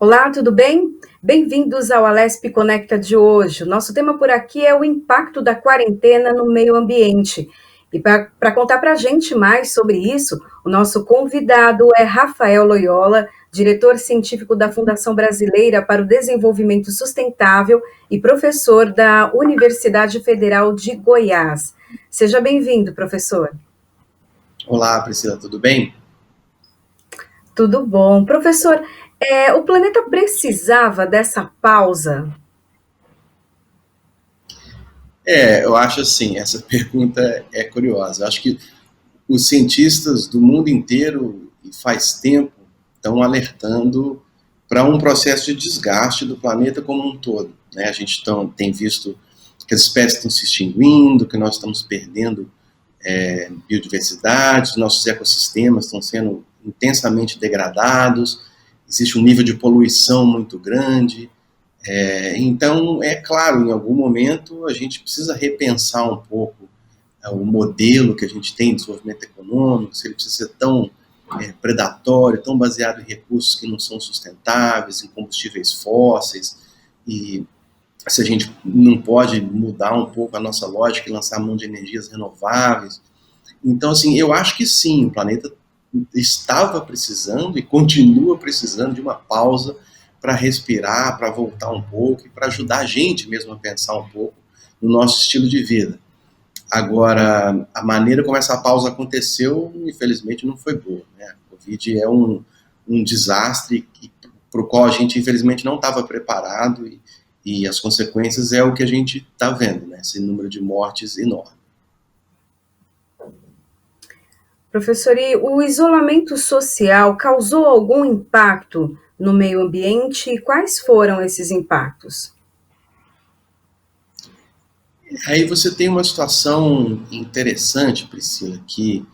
Olá, tudo bem? Bem-vindos ao Alesp Conecta de hoje. O nosso tema por aqui é o impacto da quarentena no meio ambiente. E para contar para a gente mais sobre isso, o nosso convidado é Rafael Loyola, diretor científico da Fundação Brasileira para o Desenvolvimento Sustentável e professor da Universidade Federal de Goiás. Seja bem-vindo, professor. Olá, Priscila, tudo bem? Tudo bom. Professor, o planeta precisava dessa pausa? Eu acho assim, essa pergunta é curiosa. Eu acho que os cientistas do mundo inteiro, e faz tempo, estão alertando para um processo de desgaste do planeta como um todo, né? A gente tem visto que as espécies estão se extinguindo, que nós estamos perdendo biodiversidade, nossos ecossistemas estão sendo intensamente degradados, existe um nível de poluição muito grande. Então, é claro, em algum momento a gente precisa repensar um pouco o modelo que a gente tem de desenvolvimento econômico, se ele precisa ser tão predatório, tão baseado em recursos que não são sustentáveis, em combustíveis fósseis, e se a gente não pode mudar um pouco a nossa lógica e lançar mão de energias renováveis. Então, assim, eu acho que sim, o planeta estava precisando e continua precisando de uma pausa para respirar, para voltar um pouco e para ajudar a gente mesmo a pensar um pouco no nosso estilo de vida. Agora, a maneira como essa pausa aconteceu, infelizmente, não foi boa, né? A Covid é um desastre para o qual a gente, infelizmente, não estava preparado e as consequências é o que a gente está vendo, né? Esse número de mortes enorme. Professor, e o isolamento social causou algum impacto no meio ambiente? E quais foram esses impactos? Aí você tem uma situação interessante, Priscila, que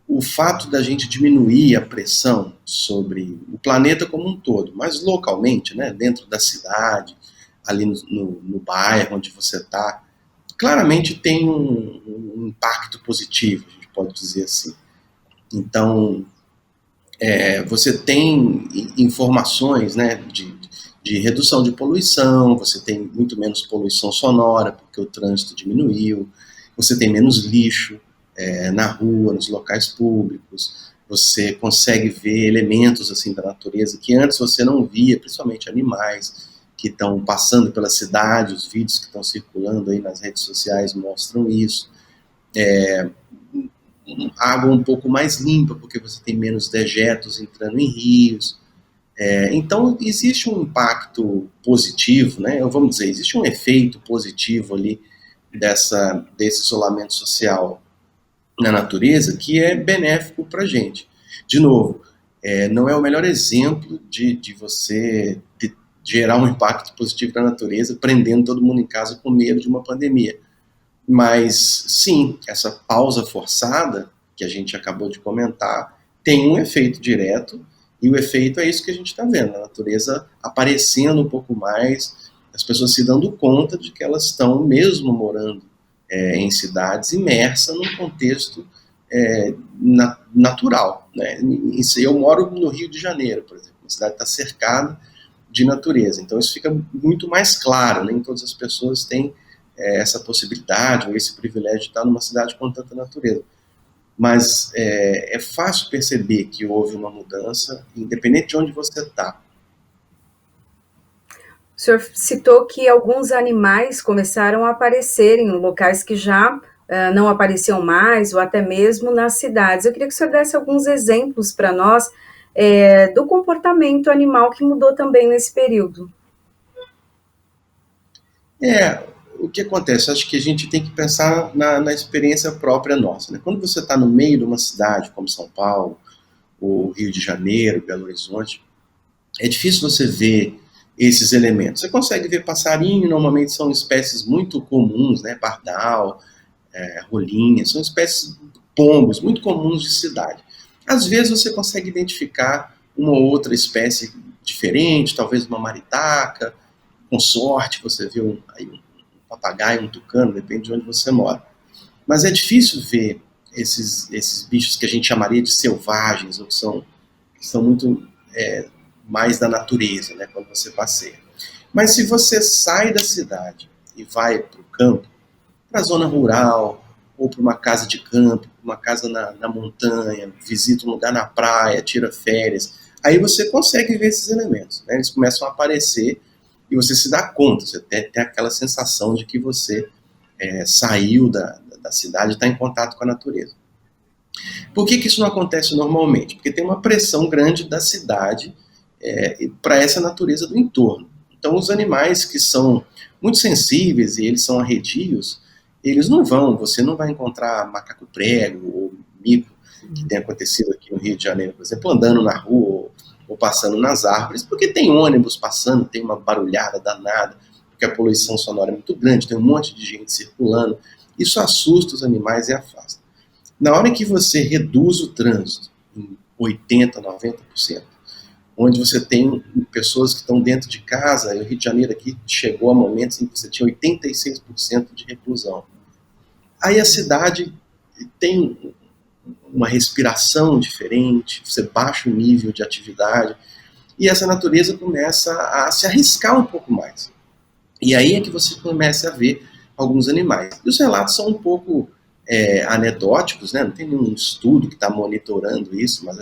o fato da gente diminuir a pressão sobre o planeta como um todo, mas localmente, né, dentro da cidade, ali no bairro onde você está, claramente tem um impacto positivo, a gente pode dizer assim. Então, você tem informações, né, de redução de poluição, você tem muito menos poluição sonora, porque o trânsito diminuiu, você tem menos lixo na rua, nos locais públicos, você consegue ver elementos assim da natureza que antes você não via, principalmente animais que estão passando pela cidade, os vídeos que estão circulando aí nas redes sociais mostram isso. Água um pouco mais limpa, porque você tem menos dejetos entrando em rios. Então, existe um impacto positivo, né? Vamos dizer, existe um efeito positivo ali desse isolamento social na natureza que é benéfico para a gente. De novo, não é o melhor exemplo de você gerar um impacto positivo na natureza, prendendo todo mundo em casa com medo de uma pandemia. Mas, sim, essa pausa forçada, que a gente acabou de comentar, tem um efeito direto, e o efeito é isso que a gente está vendo, a natureza aparecendo um pouco mais, as pessoas se dando conta de que elas estão mesmo morando em cidades imersas num contexto natural. Né? Eu moro no Rio de Janeiro, por exemplo, a cidade está cercada de natureza, então isso fica muito mais claro, nem todas as pessoas têm essa possibilidade ou esse privilégio de estar numa cidade com tanta natureza. Mas é fácil perceber que houve uma mudança, independente de onde você está. O senhor citou que alguns animais começaram a aparecer em locais que já não apareciam mais, ou até mesmo nas cidades. Eu queria que o senhor desse alguns exemplos para nós do comportamento animal que mudou também nesse período. O que acontece? Acho que a gente tem que pensar na experiência própria nossa. Né? Quando você está no meio de uma cidade como São Paulo, ou Rio de Janeiro, Belo Horizonte, é difícil você ver esses elementos. Você consegue ver passarinho, normalmente são espécies muito comuns, né? Pardal, rolinha, são espécies pombos, muito comuns de cidade. Às vezes você consegue identificar uma ou outra espécie diferente, talvez uma maritaca, com sorte você vê um papagaio, um tucano, depende de onde você mora. Mas é difícil ver esses bichos que a gente chamaria de selvagens, ou que são muito mais da natureza, né, quando você passeia. Mas se você sai da cidade e vai para o campo, para a zona rural, ou para uma casa de campo, uma casa na montanha, visita um lugar na praia, tira férias, aí você consegue ver esses elementos, né? Eles começam a aparecer e você se dá conta, você tem aquela sensação de que você saiu da cidade e está em contato com a natureza. Por que isso não acontece normalmente? Porque tem uma pressão grande da cidade para essa natureza do entorno. Então, os animais que são muito sensíveis e eles são arredios, eles não vão, você não vai encontrar macaco prego ou mico, que tem acontecido aqui no Rio de Janeiro, por exemplo, andando na rua ou passando nas árvores, porque tem ônibus passando, tem uma barulhada danada, porque a poluição sonora é muito grande, tem um monte de gente circulando, isso assusta os animais e afasta. Na hora que você reduz o trânsito em 80%, 90%, onde você tem pessoas que estão dentro de casa, o Rio de Janeiro aqui chegou a momentos em que você tinha 86% de reclusão. Aí a cidade tem uma respiração diferente, você baixa o nível de atividade, e essa natureza começa a se arriscar um pouco mais. E aí é que você começa a ver alguns animais. E os relatos são um pouco anedóticos, né? Não tem nenhum estudo que está monitorando isso, mas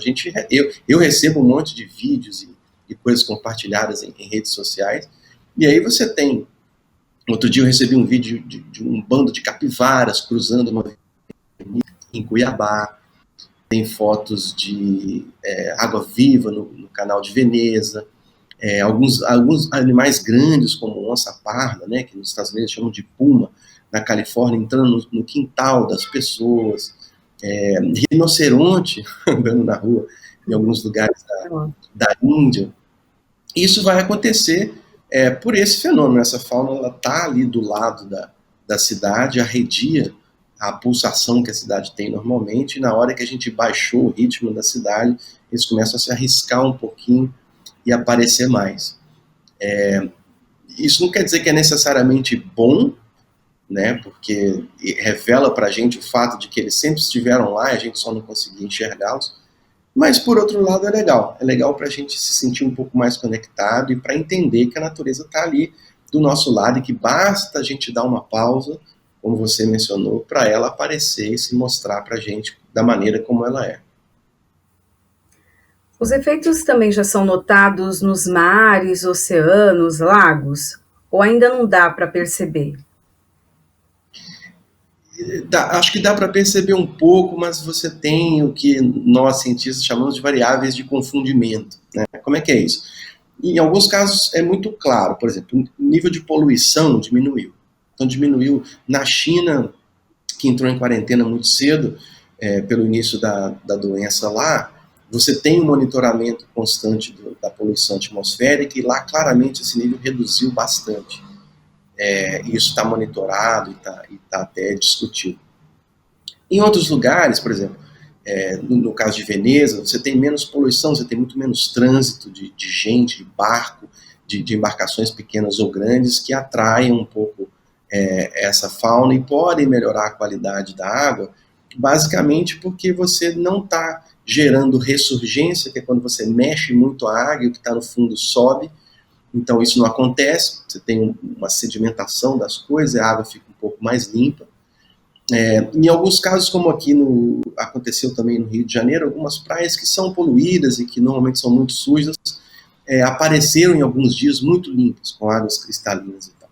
eu recebo um monte de vídeos e coisas compartilhadas em redes sociais, e aí você tem. Outro dia eu recebi um vídeo de um bando de capivaras cruzando uma avenida em Cuiabá, tem fotos de água-viva no canal de Veneza, alguns animais grandes, como onça parda, né, que nos Estados Unidos chamam de puma, na Califórnia, entrando no quintal das pessoas, rinoceronte andando na rua, em alguns lugares da Índia. Isso vai acontecer por esse fenômeno. Essa fauna está ali do lado da cidade, arredia a pulsação que a cidade tem normalmente, e na hora que a gente baixou o ritmo da cidade, eles começam a se arriscar um pouquinho e aparecer mais. Isso não quer dizer que é necessariamente bom, né, porque revela para a gente o fato de que eles sempre estiveram lá e a gente só não conseguia enxergá-los, mas por outro lado é legal para a gente se sentir um pouco mais conectado e para entender que a natureza está ali do nosso lado e que basta a gente dar uma pausa, como você mencionou, para ela aparecer e se mostrar para a gente da maneira como ela é. Os efeitos também já são notados nos mares, oceanos, lagos? Ou ainda não dá para perceber? Acho que dá para perceber um pouco, mas você tem o que nós cientistas chamamos de variáveis de confundimento, né? Como é que é isso? Em alguns casos é muito claro, por exemplo, o nível de poluição diminuiu. Então diminuiu na China, que entrou em quarentena muito cedo, pelo início da doença lá, você tem um monitoramento constante da poluição atmosférica e lá claramente esse nível reduziu bastante. Isso está monitorado e está até discutido. Em outros lugares, por exemplo, no caso de Veneza, você tem menos poluição, você tem muito menos trânsito de gente, de barco, de embarcações pequenas ou grandes que atraem um pouco essa fauna e podem melhorar a qualidade da água, basicamente porque você não está gerando ressurgência, que é quando você mexe muito a água e o que está no fundo sobe. Então isso não acontece, você tem uma sedimentação das coisas, a água fica um pouco mais limpa. Em alguns casos, como aqui aconteceu também no Rio de Janeiro, algumas praias que são poluídas e que normalmente são muito sujas, apareceram em alguns dias muito limpas, com águas cristalinas e tal.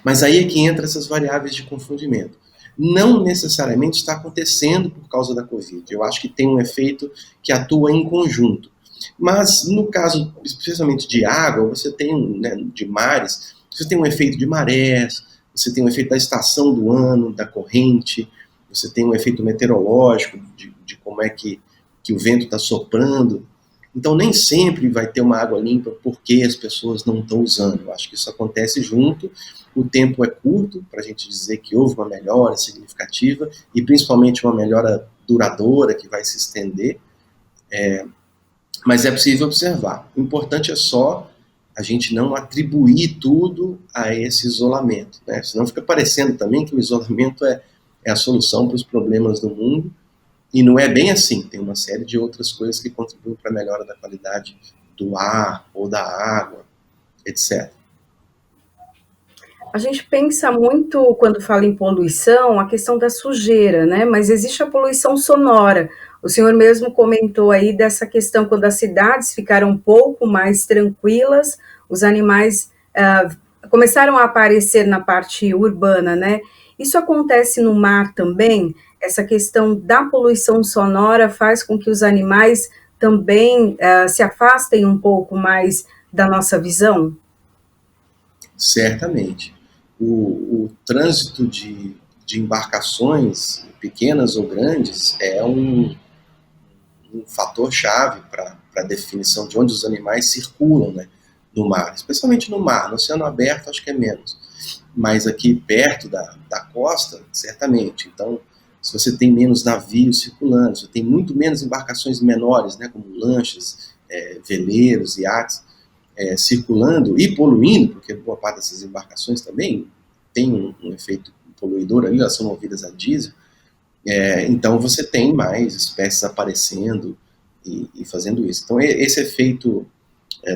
Mas aí é que entra essas variáveis de confundimento. Não necessariamente está acontecendo por causa da Covid. Eu acho que tem um efeito que atua em conjunto. Mas no caso, especialmente de água, você tem, né, de mares, você tem um efeito de marés, você tem um efeito da estação do ano, da corrente, você tem um efeito meteorológico de como é que o vento está soprando. Então nem sempre vai ter uma água limpa porque as pessoas não estão usando. Eu acho que isso acontece junto, o tempo é curto para a gente dizer que houve uma melhora significativa e principalmente uma melhora duradoura que vai se estender. Mas é possível observar. O importante é só a gente não atribuir tudo a esse isolamento, né? Senão fica parecendo também que o isolamento é a solução para os problemas do mundo, e não é bem assim. Tem uma série de outras coisas que contribuem para a melhora da qualidade do ar ou da água, etc. A gente pensa muito, quando fala em poluição, a questão da sujeira, né? Mas existe a poluição sonora. O senhor mesmo comentou aí dessa questão, quando as cidades ficaram um pouco mais tranquilas, os animais começaram a aparecer na parte urbana, né? Isso acontece no mar também? Essa questão da poluição sonora faz com que os animais também se afastem um pouco mais da nossa visão? Certamente. O trânsito de embarcações, pequenas ou grandes, é um fator chave para a definição de onde os animais circulam, né, no mar, especialmente no mar. No oceano aberto, acho que é menos. Mas aqui perto da costa, certamente. Então, se você tem menos navios circulando, você tem muito menos embarcações menores, né, como lanchas, veleiros, iates, circulando e poluindo, porque boa parte dessas embarcações também tem um efeito poluidor ali, elas são movidas a diesel, então você tem mais espécies aparecendo e fazendo isso. Então esse efeito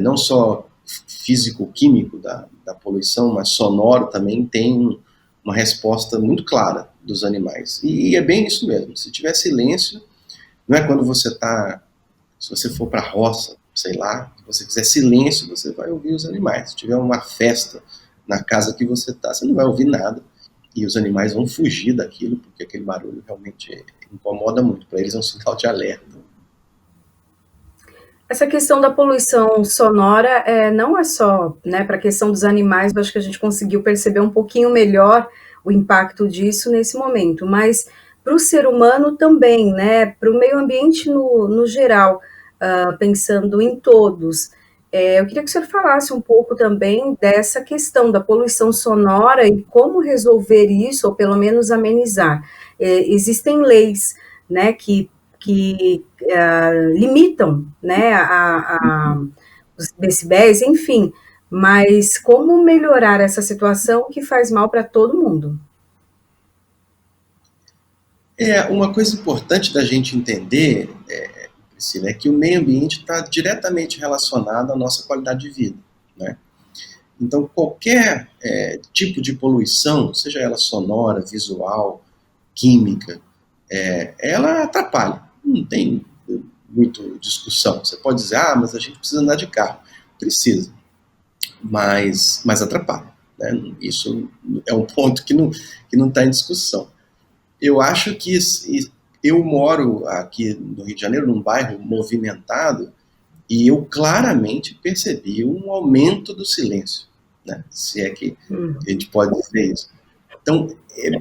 não só físico-químico da poluição, mas sonoro também tem uma resposta muito clara dos animais. E é bem isso mesmo. Se tiver silêncio, não é quando você está, se você for para a roça, sei lá, se você quiser silêncio, você vai ouvir os animais. Se tiver uma festa na casa que você está, você não vai ouvir nada e os animais vão fugir daquilo, porque aquele barulho realmente incomoda muito. Para eles é um sinal de alerta. Essa questão da poluição sonora não é só, né, para a questão dos animais, eu acho que a gente conseguiu perceber um pouquinho melhor o impacto disso nesse momento, mas para o ser humano também, né, para o meio ambiente no geral, pensando em todos. Eu queria que o senhor falasse um pouco também dessa questão da poluição sonora e como resolver isso, ou pelo menos amenizar. Existem leis, né, que limitam, né, os decibéis, enfim, mas como melhorar essa situação que faz mal para todo mundo? Uma coisa importante da gente entender, Priscila, é que o meio ambiente está diretamente relacionado à nossa qualidade de vida, né? Então, qualquer tipo de poluição, seja ela sonora, visual, química, ela atrapalha. Não tem muito discussão. Você pode dizer, mas a gente precisa andar de carro. Precisa, mas atrapalha. Né? Isso é um ponto que não está em discussão. Eu acho que eu moro aqui no Rio de Janeiro, num bairro movimentado, e eu claramente percebi um aumento do silêncio, né? Se é que a gente pode dizer isso. Então,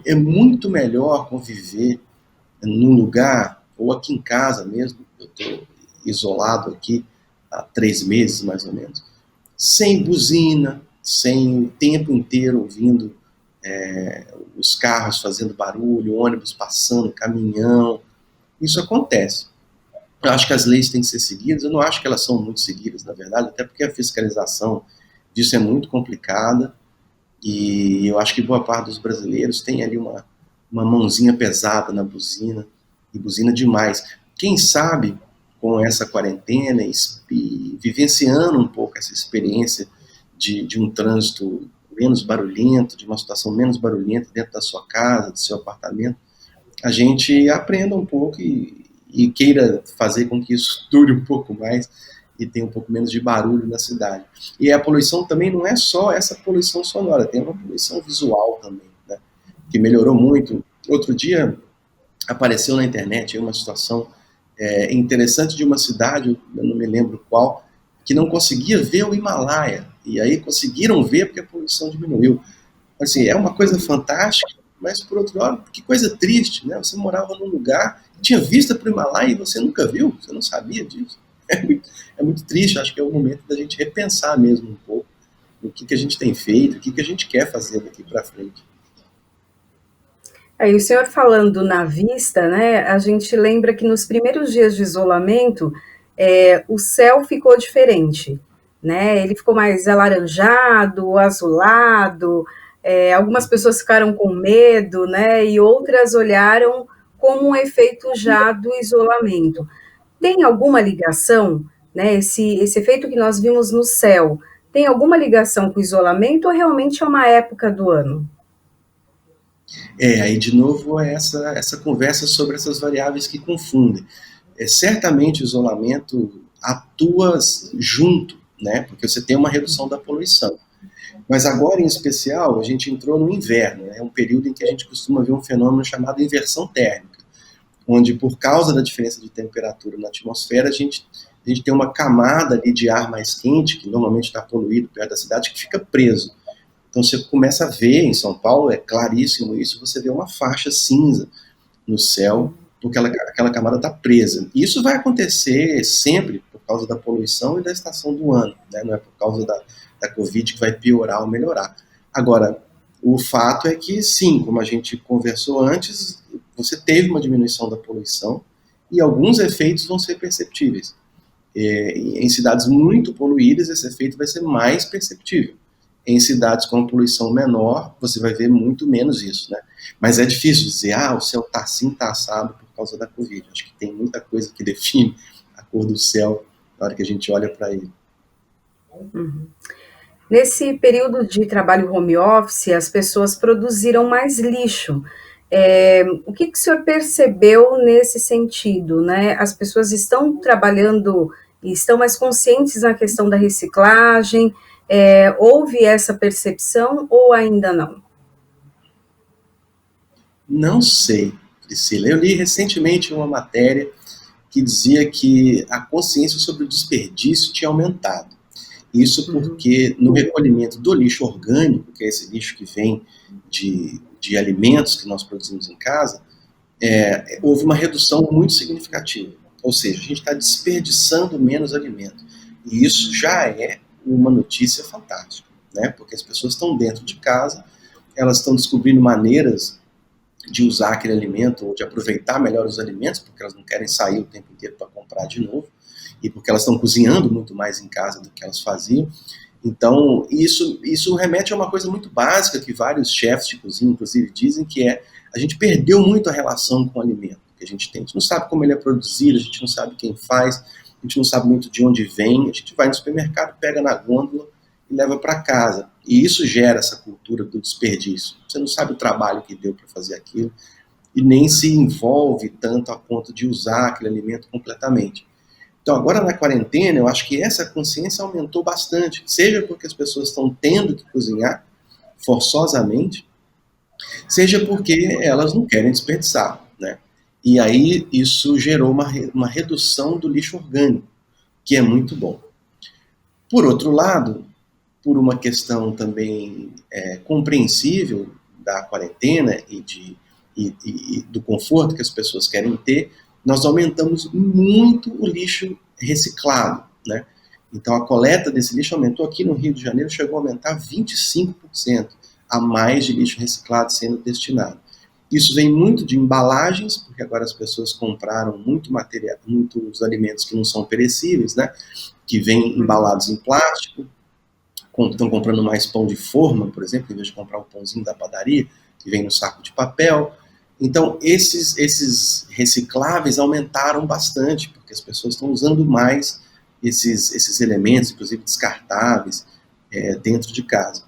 é muito melhor conviver num lugar, ou aqui em casa mesmo, eu estou isolado aqui há 3 meses mais ou menos, sem buzina, sem o tempo inteiro ouvindo os carros fazendo barulho, ônibus passando, caminhão. Isso acontece. Eu acho que as leis têm que ser seguidas, eu não acho que elas são muito seguidas, na verdade, até porque a fiscalização disso é muito complicada, e eu acho que boa parte dos brasileiros tem ali uma mãozinha pesada na buzina, e buzina demais. Quem sabe, com essa quarentena e vivenciando um pouco essa experiência de um trânsito menos barulhento, de uma situação menos barulhenta dentro da sua casa, do seu apartamento, a gente aprenda um pouco e queira fazer com que isso dure um pouco mais e tenha um pouco menos de barulho na cidade. E a poluição também não é só essa poluição sonora, tem uma poluição visual também, né, que melhorou muito. Outro dia apareceu na internet uma situação interessante de uma cidade, eu não me lembro qual, que não conseguia ver o Himalaia, e aí conseguiram ver porque a poluição diminuiu. Assim, é uma coisa fantástica, mas por outro lado, que coisa triste, né? Você morava num lugar, tinha vista para o Himalaia e você nunca viu, você não sabia disso. É muito triste, acho que é o momento da gente repensar mesmo um pouco o que a gente tem feito, o que a gente quer fazer daqui para frente. Aí o senhor falando na vista, né, a gente lembra que nos primeiros dias de isolamento, o céu ficou diferente, né? Ele ficou mais alaranjado, azulado, algumas pessoas ficaram com medo, né? E outras olharam como um efeito já do isolamento. Tem alguma ligação, né, esse efeito que nós vimos no céu, tem alguma ligação com o isolamento ou realmente é uma época do ano? Aí de novo é essa conversa sobre essas variáveis que confundem. Certamente o isolamento atua junto, né? Porque você tem uma redução da poluição. Mas agora, em especial, a gente entrou no inverno, é, né? Um período em que a gente costuma ver um fenômeno chamado inversão térmica, onde, por causa da diferença de temperatura na atmosfera, a gente tem uma camada ali de ar mais quente, que normalmente está poluído perto da cidade, que fica preso. Então você começa a ver, em São Paulo, é claríssimo isso, você vê uma faixa cinza no céu, porque aquela camada está presa. E isso vai acontecer sempre por causa da poluição e da estação do ano, né? Não é por causa da Covid que vai piorar ou melhorar. Agora, o fato é que, sim, como a gente conversou antes, você teve uma diminuição da poluição e alguns efeitos vão ser perceptíveis. Em cidades muito poluídas, esse efeito vai ser mais perceptível. Em cidades com poluição menor, você vai ver muito menos isso, né? Mas é difícil dizer, o céu está assim, está assado por causa da Covid. Acho que tem muita coisa que define a cor do céu na hora que a gente olha para ele. Uhum. Nesse período de trabalho home office, as pessoas produziram mais lixo. O que o senhor percebeu nesse sentido, né? As pessoas estão trabalhando e estão mais conscientes na questão da reciclagem? Houve essa percepção ou ainda não? Não sei, Priscila. Eu li recentemente uma matéria que dizia que a consciência sobre o desperdício tinha aumentado. Isso porque no recolhimento do lixo orgânico, que é esse lixo que vem de alimentos que nós produzimos em casa, houve uma redução muito significativa. Ou seja, a gente está desperdiçando menos alimento. E isso já é uma notícia fantástica, né? Porque as pessoas estão dentro de casa, elas estão descobrindo maneiras de usar aquele alimento ou de aproveitar melhor os alimentos, porque elas não querem sair o tempo inteiro para comprar de novo, e porque elas estão cozinhando muito mais em casa do que elas faziam. Então, isso remete a uma coisa muito básica que vários chefes de cozinha, inclusive, dizem, que é a gente perdeu muito a relação com o alimento que a gente tem. A gente não sabe como ele é produzido, a gente não sabe quem faz, a gente não sabe muito de onde vem, a gente vai no supermercado, pega na gôndola e leva para casa. E isso gera essa cultura do desperdício. Você não sabe o trabalho que deu para fazer aquilo e nem se envolve tanto a ponto de usar aquele alimento completamente. Então, agora na quarentena, eu acho que essa consciência aumentou bastante, seja porque as pessoas estão tendo que cozinhar forçosamente, seja porque elas não querem desperdiçar, né? E aí isso gerou uma redução do lixo orgânico, que é muito bom. Por outro lado, por uma questão também compreensível da quarentena e do conforto que as pessoas querem ter, nós aumentamos muito o lixo reciclado, né? Então a coleta desse lixo aumentou aqui no Rio de Janeiro, chegou a aumentar 25% a mais de lixo reciclado sendo destinado. Isso vem muito de embalagens, porque agora as pessoas compraram muitos alimentos que não são perecíveis, né? Que vêm embalados em plástico, estão comprando mais pão de forma, por exemplo, em vez de comprar um pãozinho da padaria, que vem no saco de papel. Então, esses recicláveis aumentaram bastante, porque as pessoas estão usando mais esses elementos, inclusive descartáveis, dentro de casa.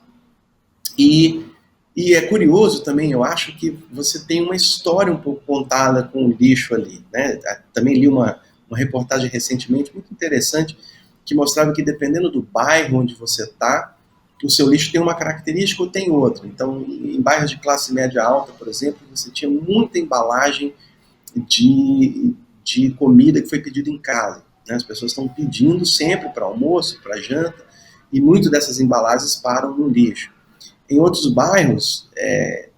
E é curioso também, eu acho que você tem uma história um pouco contada com o lixo ali, né? Também li uma reportagem recentemente muito interessante que mostrava que dependendo do bairro onde você está, o seu lixo tem uma característica ou tem outra. Então, em bairros de classe média alta, por exemplo, você tinha muita embalagem de comida que foi pedida em casa, né? As pessoas estão pedindo sempre para almoço, para janta, e muito dessas embalagens param no lixo. Em outros bairros,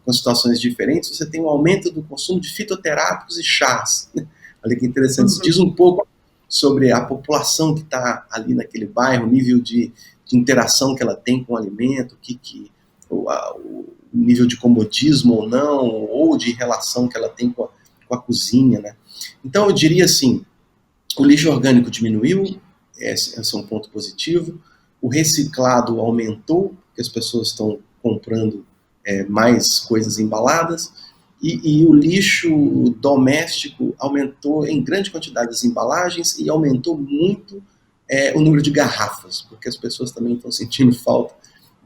com situações diferentes, você tem um aumento do consumo de fitoterápicos e chás. Olha que interessante, isso diz um pouco sobre a população que está ali naquele bairro, o nível de interação que ela tem com o alimento, o nível de comodismo ou não, ou de relação que ela tem com a cozinha, né? Então eu diria assim, o lixo orgânico diminuiu, esse é um ponto positivo, o reciclado aumentou, porque as pessoas estão comprando mais coisas embaladas, e o lixo doméstico aumentou em grande quantidade as embalagens e aumentou muito é o número de garrafas, porque as pessoas também estão sentindo falta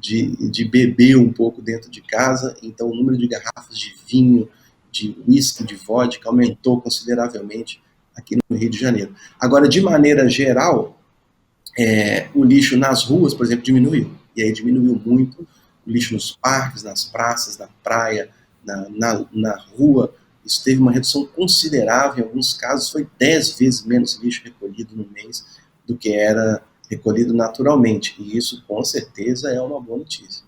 de beber um pouco dentro de casa, então o número de garrafas de vinho, de whisky, de vodka aumentou consideravelmente aqui no Rio de Janeiro. Agora, de maneira geral, o lixo nas ruas, por exemplo, diminuiu. E aí diminuiu muito o lixo nos parques, nas praças, na praia, na rua. Isso teve uma redução considerável. Em alguns casos, foi 10 vezes menos lixo recolhido no mês do que era recolhido naturalmente. E isso, com certeza, é uma boa notícia.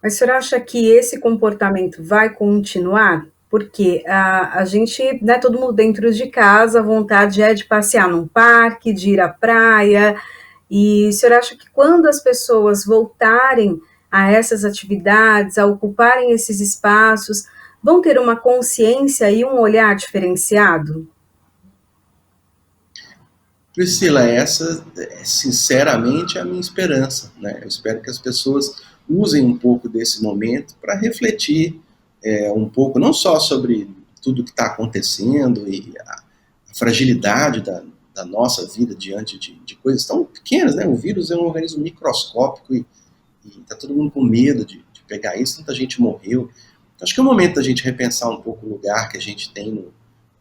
Mas o senhor acha que esse comportamento vai continuar? Porque a gente, né, todo mundo dentro de casa, a vontade é de passear num parque, de ir à praia. E o senhor acha que quando as pessoas voltarem a essas atividades, a ocuparem esses espaços, vão ter uma consciência e um olhar diferenciado? Priscila, essa é sinceramente a minha esperança, né? Eu espero que as pessoas usem um pouco desse momento para refletir um pouco, não só sobre tudo que está acontecendo e a fragilidade da nossa vida diante de coisas tão pequenas, né? O vírus é um organismo microscópico e está todo mundo com medo de pegar isso, tanta gente morreu. Então, acho que é o momento da gente repensar um pouco o lugar que a gente tem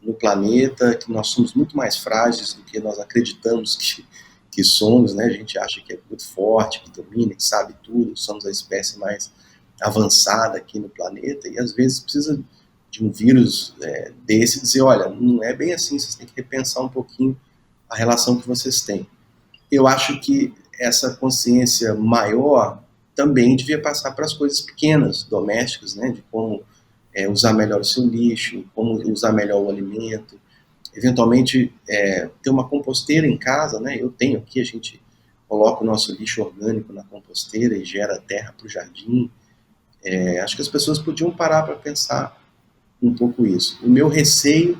no planeta, que nós somos muito mais frágeis do que nós acreditamos que somos, né? A gente acha que é muito forte, que domina, que sabe tudo, somos a espécie mais avançada aqui no planeta, e às vezes precisa de um vírus desse dizer, olha, não é bem assim, vocês têm que repensar um pouquinho a relação que vocês têm. Eu acho que essa consciência maior também devia passar para as coisas pequenas, domésticas, né, de como usar melhor o seu lixo, como usar melhor o alimento, eventualmente ter uma composteira em casa, né? Eu tenho aqui, a gente coloca o nosso lixo orgânico na composteira e gera terra para o jardim. Acho que as pessoas podiam parar para pensar um pouco isso. O meu receio,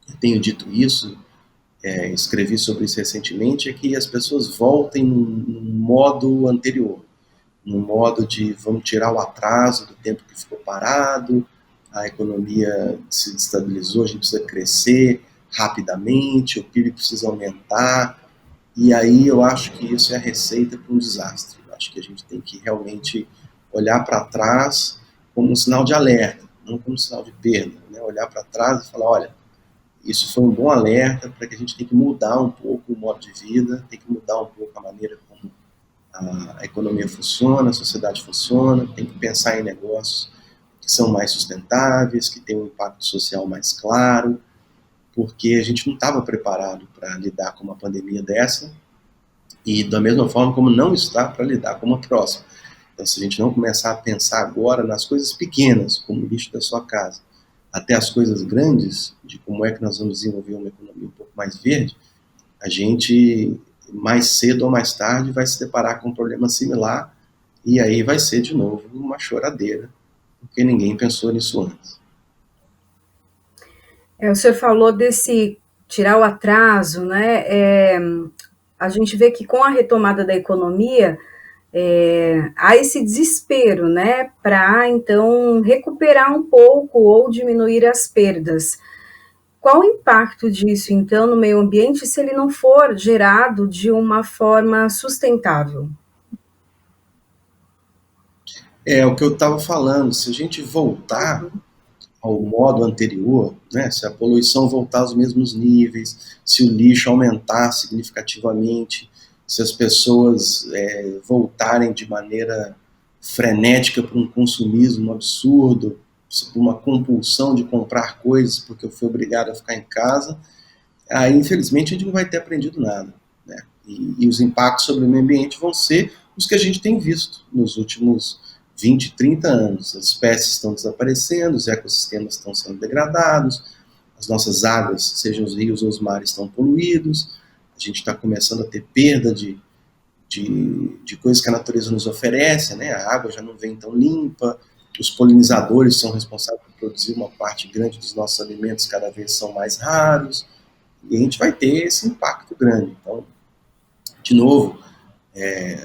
eu tenho dito isso, escrevi sobre isso recentemente, é que as pessoas voltem num modo anterior, num modo de vamos tirar o atraso do tempo que ficou parado, a economia se estabilizou, a gente precisa crescer rapidamente, o PIB precisa aumentar, e aí eu acho que isso é a receita para um desastre. Eu acho que a gente tem que realmente olhar para trás como um sinal de alerta, não como um sinal de perda, né? Olhar para trás e falar, olha, isso foi um bom alerta para que a gente tem que mudar um pouco o modo de vida, tem que mudar um pouco a maneira como a economia funciona, a sociedade funciona, tem que pensar em negócios que são mais sustentáveis, que têm um impacto social mais claro, porque a gente não estava preparado para lidar com uma pandemia dessa e da mesma forma como não está para lidar com uma próxima. Então, se a gente não começar a pensar agora nas coisas pequenas, como o lixo da sua casa, até as coisas grandes, de como é que nós vamos desenvolver uma economia um pouco mais verde, a gente, mais cedo ou mais tarde, vai se deparar com um problema similar e aí vai ser, de novo, uma choradeira, porque ninguém pensou nisso antes. O senhor falou desse tirar o atraso, né? A gente vê que com a retomada da economia, há esse desespero, né, para então recuperar um pouco ou diminuir as perdas. Qual o impacto disso, então, no meio ambiente se ele não for gerado de uma forma sustentável? É o que eu estava falando, se a gente voltar ao modo anterior, né, se a poluição voltar aos mesmos níveis, se o lixo aumentar significativamente, se as pessoas voltarem de maneira frenética para um consumismo absurdo, para uma compulsão de comprar coisas porque eu fui obrigado a ficar em casa, aí infelizmente a gente não vai ter aprendido nada, né? E os impactos sobre o meio ambiente vão ser os que a gente tem visto nos últimos 20, 30 anos. As espécies estão desaparecendo, os ecossistemas estão sendo degradados, as nossas águas, sejam os rios ou os mares, estão poluídos, a gente está começando a ter perda de coisas que a natureza nos oferece, né? A água já não vem tão limpa, os polinizadores são responsáveis por produzir uma parte grande dos nossos alimentos, cada vez são mais raros, e a gente vai ter esse impacto grande. Então, de novo,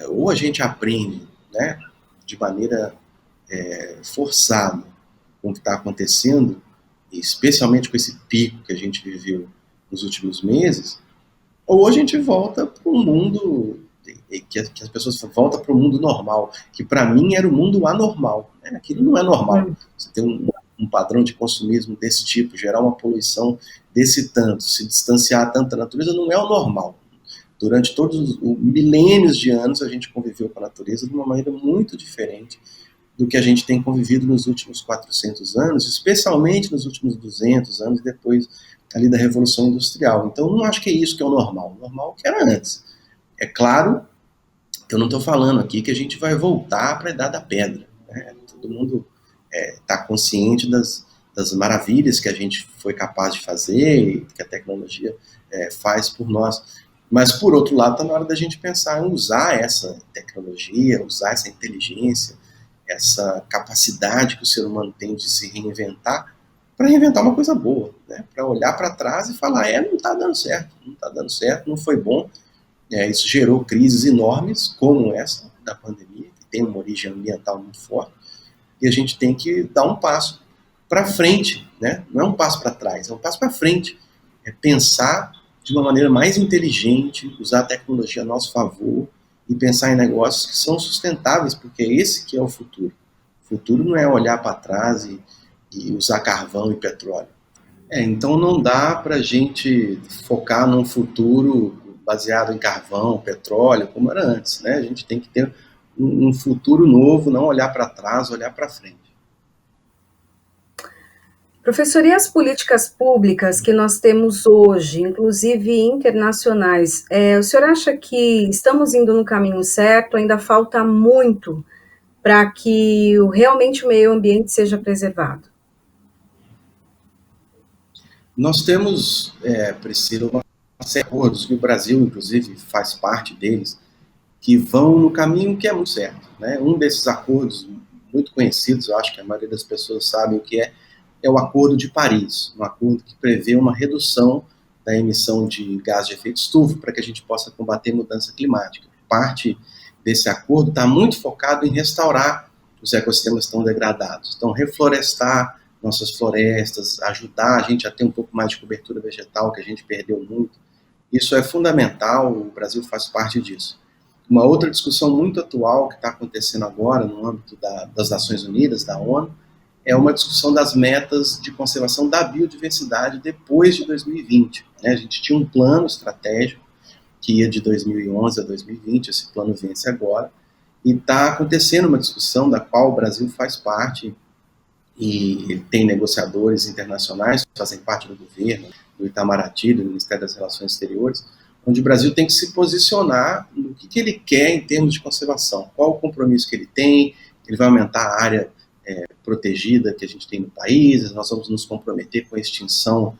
ou a gente aprende, né, de maneira forçada com o que está acontecendo, especialmente com esse pico que a gente viveu nos últimos meses, ou a gente volta para um mundo que as pessoas voltam para o mundo normal, que para mim era o mundo anormal. Né? Aquilo não é normal. Você tem um padrão de consumismo desse tipo, gerar uma poluição desse tanto, se distanciar tanto da natureza, não é o normal. Durante todos os milênios de anos, a gente conviveu com a natureza de uma maneira muito diferente do que a gente tem convivido nos últimos 400 anos, especialmente nos últimos 200 anos, depois ali da Revolução Industrial. Então, não acho que é isso que é o normal. O normal que era antes. É claro que eu não estou falando aqui que a gente vai voltar para a Idade da Pedra. Né? Todo mundo está consciente das maravilhas que a gente foi capaz de fazer e que a tecnologia faz por nós. Mas, por outro lado, está na hora da gente pensar em usar essa tecnologia, usar essa inteligência, essa capacidade que o ser humano tem de se reinventar, para reinventar uma coisa boa, né? Para olhar para trás e falar, não está dando certo, não está dando certo, não foi bom. Isso gerou crises enormes, como essa da pandemia, que tem uma origem ambiental muito forte, e a gente tem que dar um passo para frente, né? Não é um passo para trás, é um passo para frente. É pensar de uma maneira mais inteligente, usar a tecnologia a nosso favor e pensar em negócios que são sustentáveis, porque é esse que é o futuro. O futuro não é olhar para trás e usar carvão e petróleo. Então não dá para a gente focar num futuro baseado em carvão, petróleo, como era antes, né? A gente tem que ter um futuro novo, não olhar para trás, olhar para frente. Professor, e as políticas públicas que nós temos hoje, inclusive internacionais, o senhor acha que estamos indo no caminho certo? Ainda falta muito para que realmente o meio ambiente seja preservado? Nós temos, Priscila, uma série de acordos, que o Brasil, inclusive, faz parte deles, que vão no caminho que é muito certo. Né? Um desses acordos muito conhecidos, eu acho que a maioria das pessoas sabe o que é o Acordo de Paris, um acordo que prevê uma redução da emissão de gás de efeito estufa para que a gente possa combater mudança climática. Parte desse acordo está muito focado em restaurar os ecossistemas que estão degradados. Então, reflorestar nossas florestas, ajudar a gente a ter um pouco mais de cobertura vegetal, que a gente perdeu muito. Isso é fundamental, o Brasil faz parte disso. Uma outra discussão muito atual que está acontecendo agora no âmbito das Nações Unidas, da ONU, é uma discussão das metas de conservação da biodiversidade depois de 2020. Né? A gente tinha um plano estratégico que ia de 2011 a 2020, esse plano vence agora, e está acontecendo uma discussão da qual o Brasil faz parte, e tem negociadores internacionais que fazem parte do governo, do Itamaraty, do Ministério das Relações Exteriores, onde o Brasil tem que se posicionar no que ele quer em termos de conservação, qual o compromisso que ele tem, ele vai aumentar a área protegida que a gente tem no país, nós vamos nos comprometer com a extinção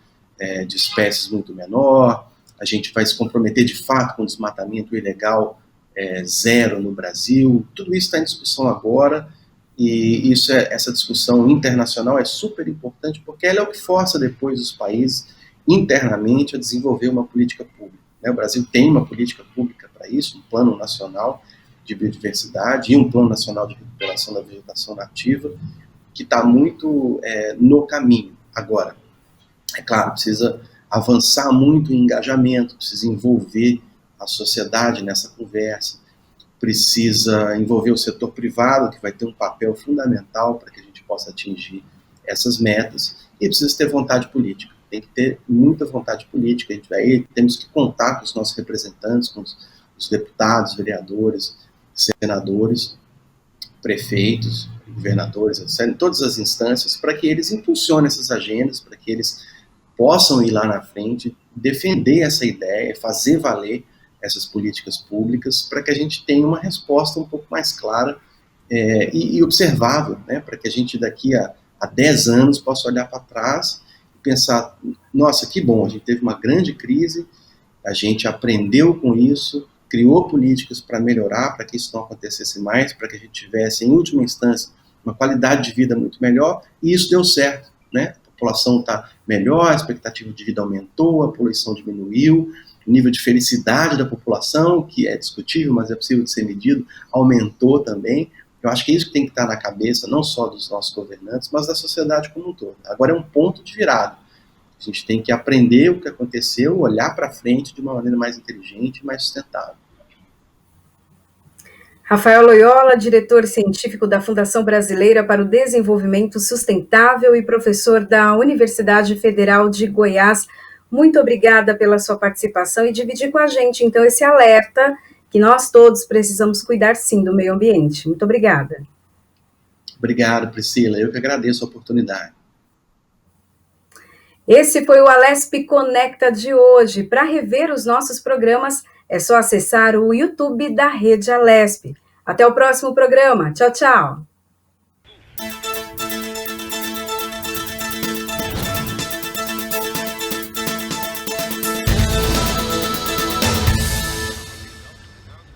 de espécies muito menor, a gente vai se comprometer de fato com o desmatamento ilegal zero no Brasil, tudo isso está em discussão agora, e essa discussão internacional é super importante porque ela é o que força depois os países internamente a desenvolver uma política pública. Né? O Brasil tem uma política pública para isso, um plano nacional de biodiversidade e um plano nacional de recuperação da vegetação nativa, que está muito no caminho. Agora, é claro, precisa avançar muito em engajamento, precisa envolver a sociedade nessa conversa, precisa envolver o setor privado, que vai ter um papel fundamental para que a gente possa atingir essas metas, e precisa ter vontade política. Tem que ter muita vontade política. Temos que contar com os nossos representantes, com os deputados, vereadores, senadores, prefeitos, governadores, etc., todas as instâncias, para que eles impulsionem essas agendas, para que eles possam ir lá na frente, defender essa ideia, fazer valer essas políticas públicas, para que a gente tenha uma resposta um pouco mais clara e observável, né, para que a gente daqui a 10 anos possa olhar para trás e pensar, nossa, que bom, a gente teve uma grande crise, a gente aprendeu com isso, criou políticas para melhorar, para que isso não acontecesse mais, para que a gente tivesse, em última instância, uma qualidade de vida muito melhor, e isso deu certo, né? A população está melhor, a expectativa de vida aumentou, a poluição diminuiu, o nível de felicidade da população, que é discutível, mas é possível de ser medido, aumentou também. Eu acho que é isso que tem que estar na cabeça, não só dos nossos governantes, mas da sociedade como um todo. Agora é um ponto de virada. A gente tem que aprender o que aconteceu, olhar para frente de uma maneira mais inteligente e mais sustentável. Rafael Loyola, diretor científico da Fundação Brasileira para o Desenvolvimento Sustentável e professor da Universidade Federal de Goiás, muito obrigada pela sua participação e dividir com a gente, então, esse alerta que nós todos precisamos cuidar, sim, do meio ambiente. Muito obrigada. Obrigado, Priscila. Eu que agradeço a oportunidade. Esse foi o Alesp Conecta de hoje. Para rever os nossos programas, é só acessar o YouTube da Rede Alesp. Até o próximo programa. Tchau, tchau.